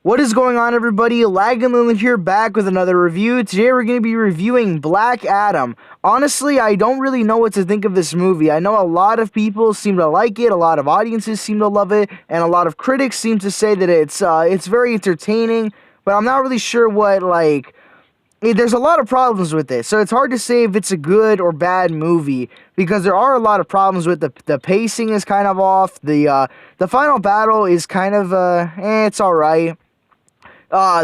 What is going on, everybody? LaggingLeland here, back with another review. Today we're going to be reviewing Black Adam. Honestly, I don't really know what to think of this movie. I know a lot of people seem to like it, a lot of audiences seem to love it, and a lot of critics seem to say that it's very entertaining, but I'm not really sure there's a lot of problems with it, so it's hard to say if it's a good or bad movie, because there are a lot of problems with the pacing is kind of off, the final battle is kind of, it's alright.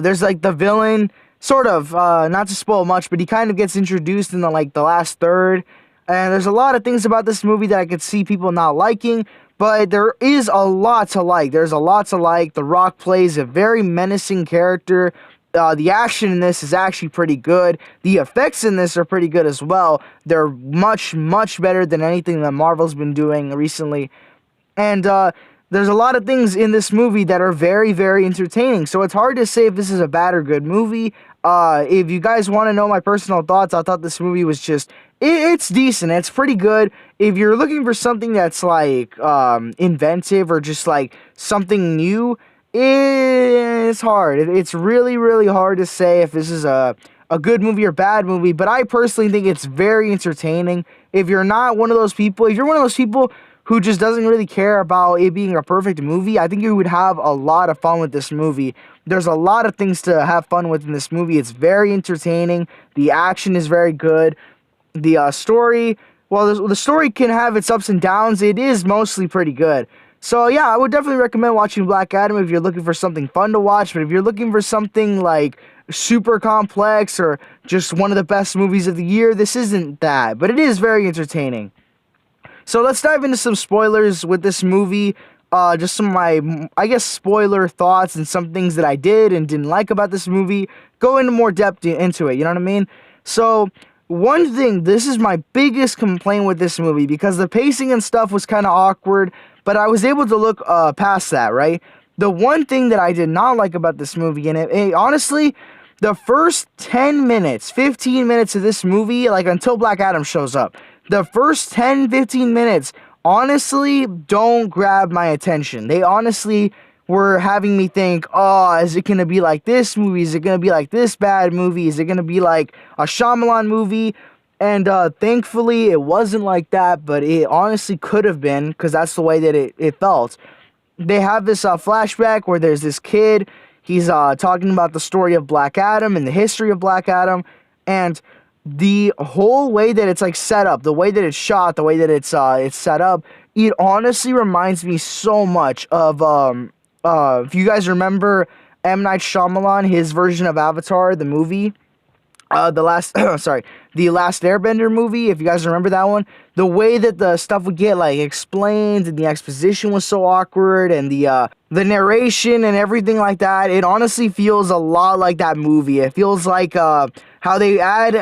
There's like the villain, sort of, not to spoil much, but he kind of gets introduced in the last third, and there's a lot of things about this movie that I could see people not liking, but there is a lot to like. There's a lot to like. The Rock plays a very menacing character. The action in this is actually pretty good. The effects in this are pretty good as well. They're much, much better than anything that Marvel's been doing recently. And there's a lot of things in this movie that are very, very entertaining. So it's hard to say if this is a bad or good movie. If you guys want to know my personal thoughts, I thought this movie was just, it's decent. It's pretty good. If you're looking for something that's inventive or just something new, it's hard. It's really, really hard to say if this is a good movie or bad movie, but I personally think it's very entertaining. If you're not one of those people, if you're one of those people who just doesn't really care about it being a perfect movie, I think you would have a lot of fun with this movie. There's a lot of things to have fun with in this movie. It's very entertaining. The action is very good. The story, well, the story can have its ups and downs. It is mostly pretty good. So yeah, I would definitely recommend watching Black Adam if you're looking for something fun to watch, but if you're looking for something super complex or just one of the best movies of the year, this isn't that, but it is very entertaining. So let's dive into some spoilers with this movie. Just some of my, I guess, spoiler thoughts and some things that I did and didn't like about this movie. Go into more depth into it, you know what I mean? So, one thing, this is my biggest complaint with this movie, because the pacing and stuff was kind of awkward, but I was able to look past that, right? The one thing that I did not like about this movie, and honestly, the first 10 minutes, 15 minutes of this movie, until Black Adam shows up, the first 10, 15 minutes, honestly, don't grab my attention. They honestly were having me think, oh, is it going to be like this movie? Is it going to be like this bad movie? Is it going to be like a Shyamalan movie? And thankfully, it wasn't like that, but it honestly could have been, because that's the way that it felt. They have this flashback where there's this kid. He's talking about the story of Black Adam and the history of Black Adam, and the whole way that it's set up, the way that it's shot, the way that it's set up, it honestly reminds me so much of if you guys remember M. Night Shyamalan, his version of Avatar, the movie, the last Airbender movie, if you guys remember that one, the way that the stuff would get explained and the exposition was so awkward, and the narration and everything like that, it honestly feels a lot like that movie. It feels like how they add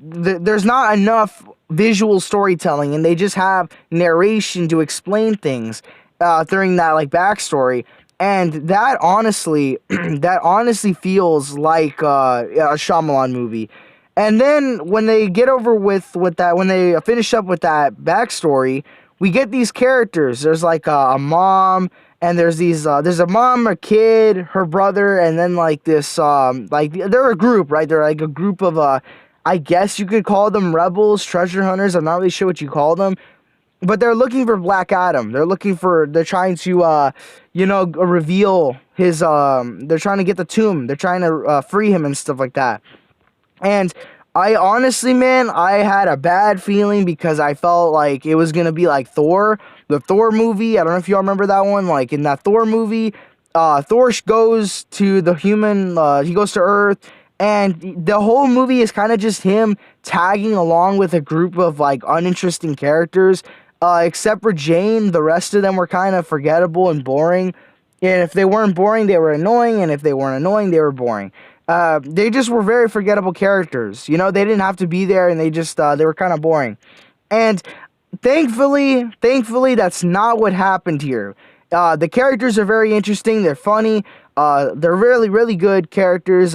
there's not enough visual storytelling, and they just have narration to explain things during that backstory. And that honestly, feels like a Shyamalan movie. And then when they get over with that, when they finish up with that backstory, we get these characters. There's a mom, and there's a mom, a kid, her brother, and then this they're a group, right? They're a group of I guess you could call them rebels, treasure hunters. I'm not really sure what you call them. But they're looking for Black Adam. They're trying to, reveal his, they're trying to get the tomb. They're trying to free him and stuff like that. And I honestly, man, I had a bad feeling, because I felt like it was going to be like Thor, the Thor movie. I don't know if y'all remember that one. In that Thor movie, Thor goes to the human, he goes to Earth, and the whole movie is kind of just him tagging along with a group of uninteresting characters. Except for Jane, the rest of them were kind of forgettable and boring. And if they weren't boring, they were annoying. And if they weren't annoying, they were boring. They just were very forgettable characters. They didn't have to be there, and they were kind of boring. And thankfully, that's not what happened here. The characters are very interesting. They're funny. They're really, really good characters.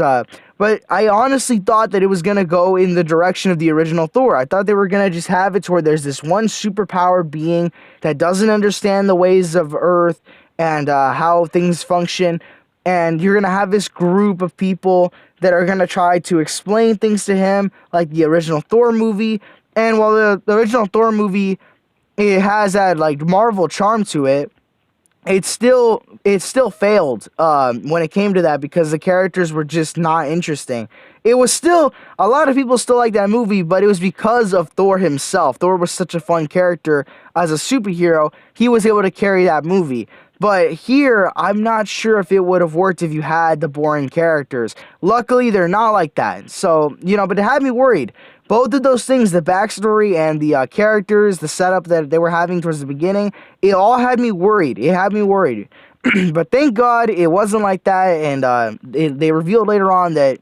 But I honestly thought that it was going to go in the direction of the original Thor. I thought they were going to just have it to where there's this one superpowered being that doesn't understand the ways of Earth and how things function. and you're gonna have this group of people that are gonna try to explain things to him, like the original Thor movie. And while the original Thor movie, it has that like Marvel charm to it, it still failed when it came to that, because the characters were just not interesting. It was still, a lot of people still like that movie, but it was because of Thor himself. Thor was such a fun character as a superhero. He was able to carry that movie. But here, I'm not sure if it would have worked if you had the boring characters. Luckily, they're not like that. So, but it had me worried. Both of those things, the backstory and the characters, the setup that they were having towards the beginning, it all had me worried. It had me worried. But thank God it wasn't like that, and they revealed later on that,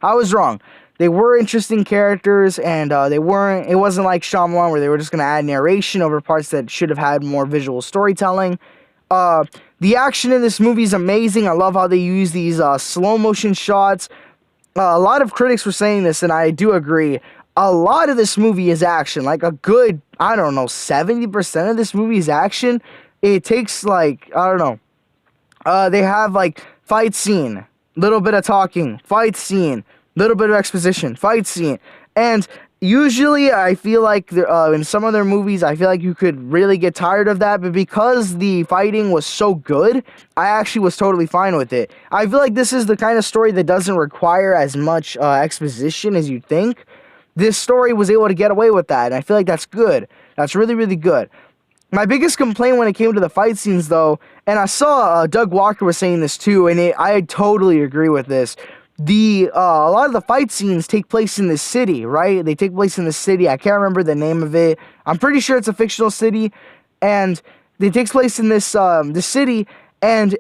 I was wrong. They were interesting characters, and it wasn't like Shyamalan where they were just going to add narration over parts that should have had more visual storytelling. The action in this movie is amazing. I love how they use these slow motion shots. A lot of critics were saying this, and I do agree. A lot of this movie is action. Like a good, 70% of this movie is action. It takes they have like fight scene, little bit of talking, fight scene, little bit of exposition, fight scene. And usually I feel like in some of their movies, I feel like you could really get tired of that, but because the fighting was so good, I actually was totally fine with it. I feel like this is the kind of story that doesn't require as much exposition as you'd think. This story was able to get away with that, and I feel like that's good. That's really, really good. My biggest complaint when it came to the fight scenes, though, and I saw Doug Walker was saying this too, and I totally agree with this. A lot of the fight scenes take place in this city, right? They take place in the city. I can't remember the name of it. I'm pretty sure it's a fictional city, and it takes place in this city. And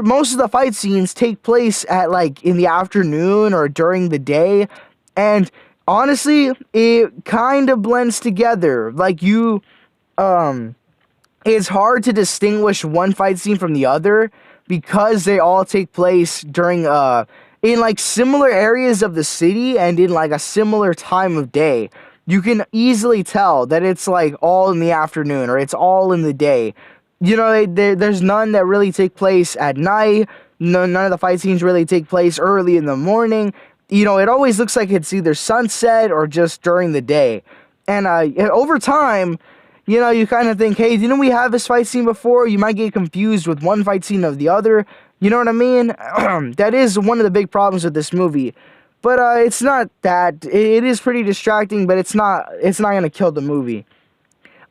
most of the fight scenes take place at like in the afternoon or during the day, and honestly, it kind of blends together. Like it's hard to distinguish one fight scene from the other because they all take place during in like similar areas of the city and in like a similar time of day. You can easily tell that it's like all in the afternoon or it's all in the day. There's none that really take place at night. None of the fight scenes really take place early in the morning. It always looks like it's either sunset or just during the day. And over time, you kind of think, hey, didn't we have this fight scene before? You might get confused with one fight scene of the other. You know what I mean? That is one of the big problems with this movie. But it's not that. It is pretty distracting, but it's not going to kill the movie.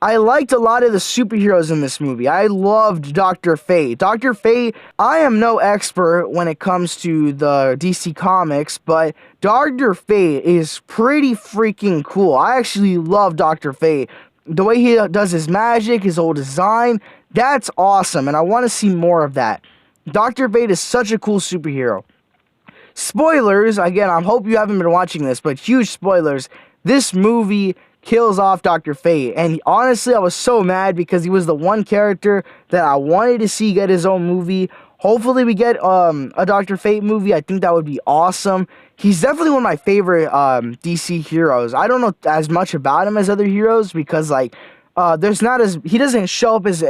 I liked a lot of the superheroes in this movie. I loved Dr. Fate. Dr. Fate, I am no expert when it comes to the DC Comics, but Dr. Fate is pretty freaking cool. I actually love Dr. Fate. The way he does his magic, his whole design, that's awesome, and I want to see more of that. Dr. Fate is such a cool superhero. Spoilers, again, I hope you haven't been watching this, but huge spoilers. This movie kills off Dr. Fate, and honestly, I was so mad because he was the one character that I wanted to see get his own movie. Hopefully we get a Dr. Fate movie. I think that would be awesome. He's definitely one of my favorite DC heroes. I don't know as much about him as other heroes because he doesn't show up as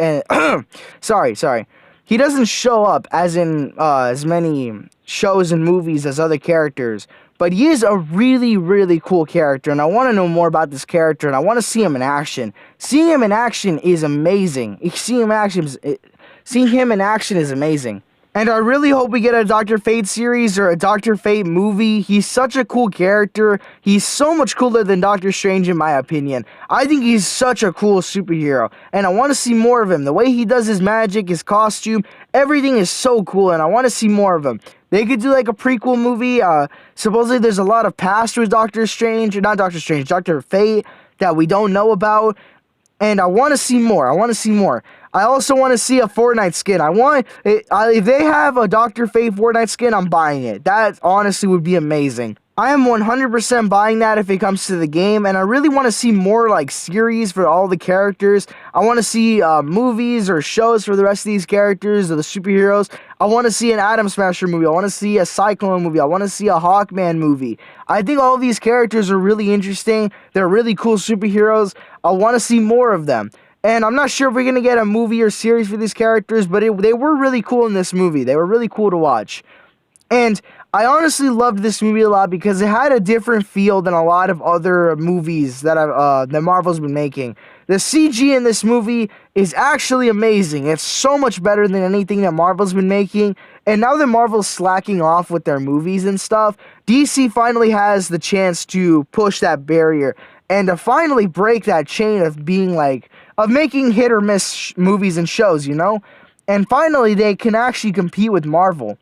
sorry. He doesn't show up as in as many shows and movies as other characters, but he is a really, really cool character, and I want to know more about this character, and I want to see him in action. Seeing him in action is amazing. Seeing him in action is amazing. And I really hope we get a Dr. Fate series or a Dr. Fate movie. He's such a cool character. He's so much cooler than Doctor Strange, in my opinion. I think he's such a cool superhero, and I want to see more of him. The way he does his magic, his costume, everything is so cool, and I want to see more of him. They could do like a prequel movie. Supposedly there's a lot of past with Doctor Fate that we don't know about. And I want to see more. I also want to see a Fortnite skin. If they have a Dr. Fate Fortnite skin, I'm buying it. That honestly would be amazing. I am 100% buying that if it comes to the game, and I really want to see more like series for all the characters. I want to see movies or shows for the rest of these characters or the superheroes. I want to see an Atom Smasher movie. I want to see a Cyclone movie. I want to see a Hawkman movie. I think all of these characters are really interesting. They're really cool superheroes. I want to see more of them. And I'm not sure if we're going to get a movie or series for these characters, but they were really cool in this movie. They were really cool to watch. And I honestly loved this movie a lot because it had a different feel than a lot of other movies that Marvel's been making. The CG in this movie is actually amazing. It's so much better than anything that Marvel's been making. And now that Marvel's slacking off with their movies and stuff, DC finally has the chance to push that barrier and to finally break that chain of being of making hit or miss movies and shows, you know? And finally, they can actually compete with Marvel.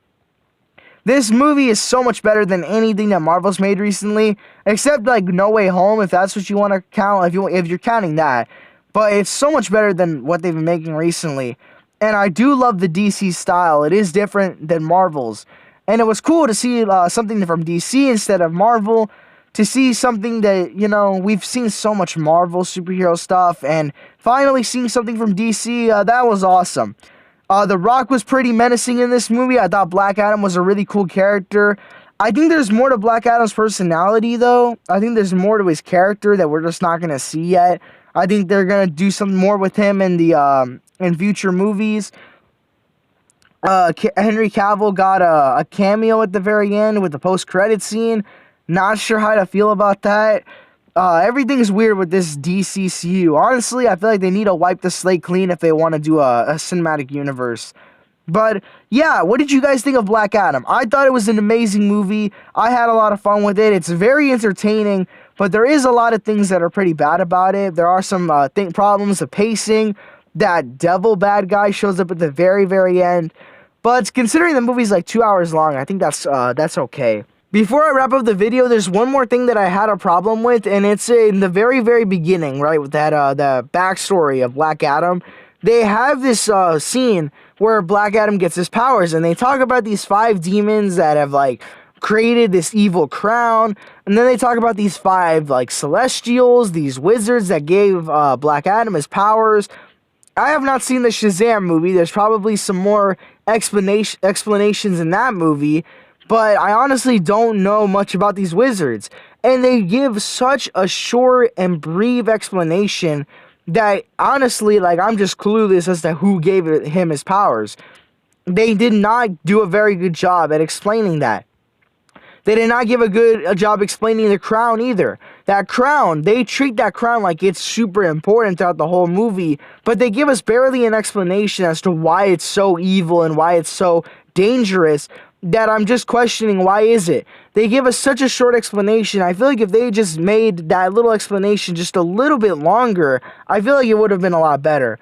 This movie is so much better than anything that Marvel's made recently, except No Way Home, if that's what you want to count, if you're counting that. But it's so much better than what they've been making recently. And I do love the DC style. It is different than Marvel's. And it was cool to see something from DC instead of Marvel, to see something that, we've seen so much Marvel superhero stuff, and finally seeing something from DC, that was awesome. The Rock was pretty menacing in this movie. I thought Black Adam was a really cool character. I think there's more to Black Adam's personality, though. I think there's more to his character that we're just not going to see yet. I think they're going to do something more with him in the in future movies. Henry Cavill got a cameo at the very end with the post-credit scene. Not sure how to feel about that. Everything's weird with this DCCU. Honestly, I feel like they need to wipe the slate clean if they want to do a cinematic universe. But yeah, what did you guys think of Black Adam? I thought it was an amazing movie. I had a lot of fun with it. It's very entertaining, but there is a lot of things that are pretty bad about it. There are some problems, the pacing. That devil bad guy shows up at the very, very end. But considering the movie's 2 hours long, I think that's okay. Before I wrap up the video, there's one more thing that I had a problem with, and it's in the very, very beginning, right, with that the backstory of Black Adam. They have this scene where Black Adam gets his powers, and they talk about these 5 demons that have created this evil crown, and then they talk about these 5 celestials, these wizards that gave Black Adam his powers. I have not seen the Shazam movie. There's probably some more explanations in that movie. But I honestly don't know much about these wizards. And they give such a short and brief explanation that honestly, I'm just clueless as to who gave him his powers. They did not do a very good job at explaining that. They did not give a job explaining the crown either. That crown, they treat that crown like it's super important throughout the whole movie, but they give us barely an explanation as to why it's so evil and why it's so dangerous, that I'm just questioning, why is it? They give us such a short explanation. I feel like if they just made that little explanation just a little bit longer, I feel like it would have been a lot better.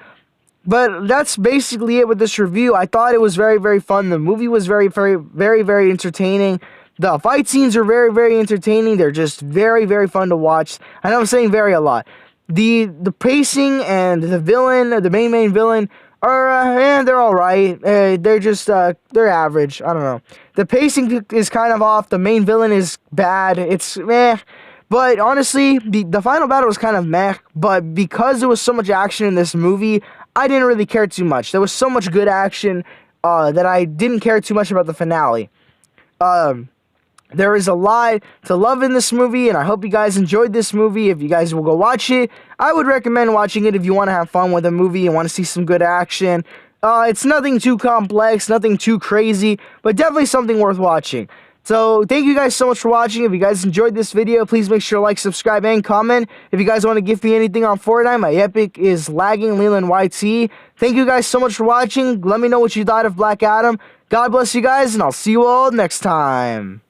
But that's basically it with this review. I thought it was very, very fun. The movie was very, very, very, very entertaining. The fight scenes are very, very entertaining. They're just very, very fun to watch. I know I'm saying very a lot. The pacing and the villain, the main villain, they're alright. They're just, they're average. I don't know. The pacing is kind of off. The main villain is bad. It's meh. But honestly, the final battle was kind of meh. But because there was so much action in this movie, I didn't really care too much. There was so much good action that I didn't care too much about the finale. There is a lot to love in this movie, and I hope you guys enjoyed this movie. If you guys will go watch it, I would recommend watching it if you want to have fun with a movie and want to see some good action. It's nothing too complex, nothing too crazy, but definitely something worth watching. So, thank you guys so much for watching. If you guys enjoyed this video, please make sure to like, subscribe, and comment. If you guys want to give me anything on Fortnite, my epic is LaggingLelandYT. Thank you guys so much for watching. Let me know what you thought of Black Adam. God bless you guys, and I'll see you all next time.